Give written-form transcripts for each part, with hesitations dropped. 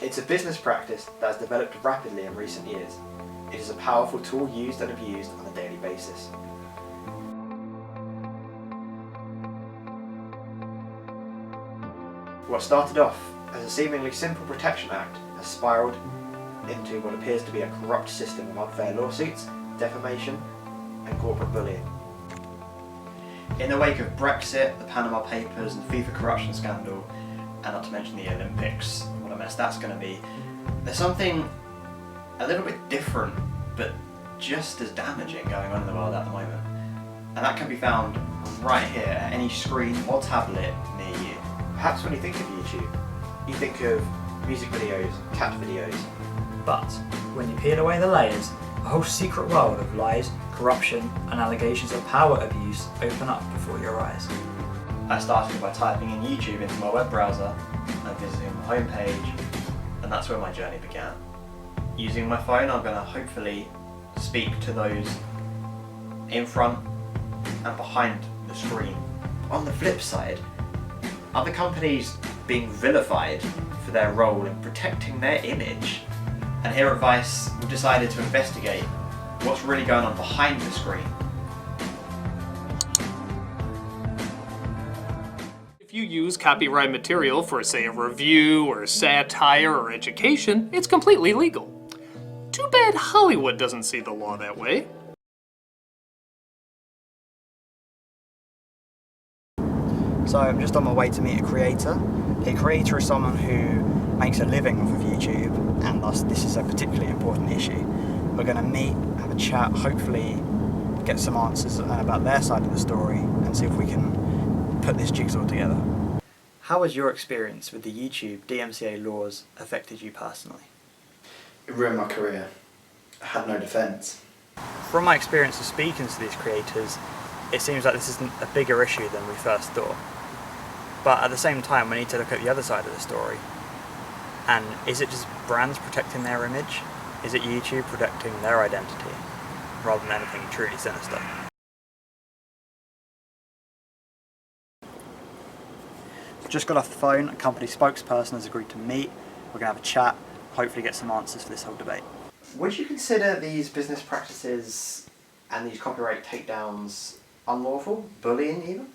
It's a business practice that has developed rapidly in recent years. It is a powerful tool used and abused on a daily basis. What started off as a seemingly simple protection act has spiralled into what appears to be a corrupt system of unfair lawsuits, defamation and corporate bullying. In the wake of Brexit, the Panama Papers and FIFA corruption scandal, and not to mention the Olympics, what a mess that's going to be, there's something a little bit different but just as damaging going on in the world at the moment. And that can be found right here at any screen or tablet near you. Perhaps when you think of YouTube, you think of music videos, cat videos. But when you peel away the layers, a whole secret world of lies, corruption and allegations of power abuse open up before your eyes. I started by typing in YouTube into my web browser and visiting the homepage, and that's where my journey began. Using my phone, I'm going to hopefully speak to those in front and behind the screen. On the flip side, other companies being vilified for their role in protecting their image. And here at Vice, we've decided to investigate what's really going on behind the screen. If you use copyright material for, say, a review or satire or education, it's completely legal. Too bad Hollywood doesn't see the law that way. So I'm just on my way to meet a creator. A creator is someone who makes a living off of YouTube, and thus this is a particularly important issue. We're going to meet, have a chat, hopefully get some answers about their side of the story and see if we can put this jigsaw together. How has your experience with the YouTube DMCA laws affected you personally? It ruined my career. I had no defence. From my experience of speaking to these creators, it seems like this isn't a bigger issue than we first thought. But at the same time, we need to look at the other side of the story. And is it just brands protecting their image? Is it YouTube protecting their identity? Rather than anything truly sinister? Just got off the phone, a company spokesperson has agreed to meet. We're going to have a chat, hopefully get some answers for this whole debate. Would you consider these business practices and these copyright takedowns unlawful? Bullying even?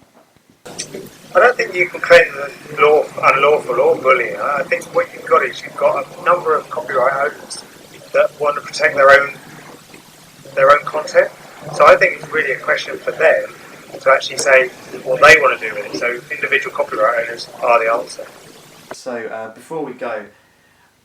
I don't think you can claim unlawful or bullying. I think what you've got is you've got a number of copyright owners that want to protect their own content. So I think it's really a question for them to actually say what they want to do with it. So individual copyright owners are the answer. So before we go,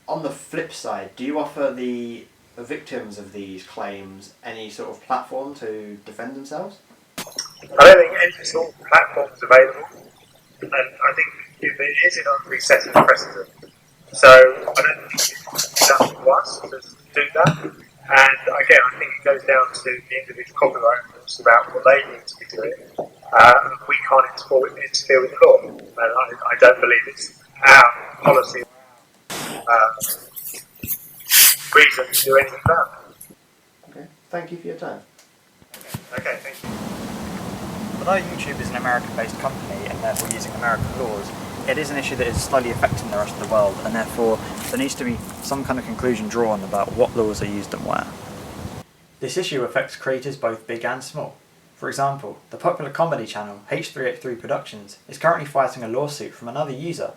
on the flip side, do you offer the victims of these claims any sort of platform to defend themselves? I don't think any sort of platform is available, and I think if it is, it ought to be setting precedent. So I don't think it's up to us to do that. And again, I think it goes down to the individual copyright owners about what they need to be doing. We can't interfere with the law, and I don't believe it's our policy reason to do anything about it. Okay, thank you for your time. Okay, thank you. Although YouTube is an American-based company and therefore using American laws, it is an issue that is slowly affecting the rest of the world, and therefore there needs to be some kind of conclusion drawn about what laws are used and where. This issue affects creators both big and small. For example, the popular comedy channel H383 Productions is currently fighting a lawsuit from another user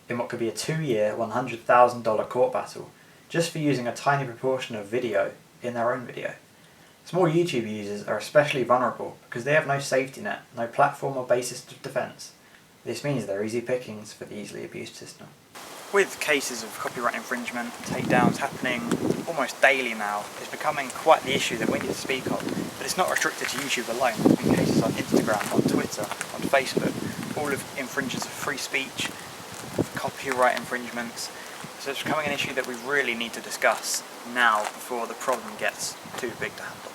in what could be a 2-year, $100,000 court battle, just for using a tiny proportion of video in their own video. Small YouTube users are especially vulnerable because they have no safety net, no platform or basis of defence. This means they're easy pickings for the easily abused system. With cases of copyright infringement and takedowns happening almost daily now, it's becoming quite the issue that we need to speak of. But it's not restricted to YouTube alone. There's been cases on Instagram, on Twitter, on Facebook, all of infringements of free speech, copyright infringements. So it's becoming an issue that we really need to discuss now before the problem gets too big to handle.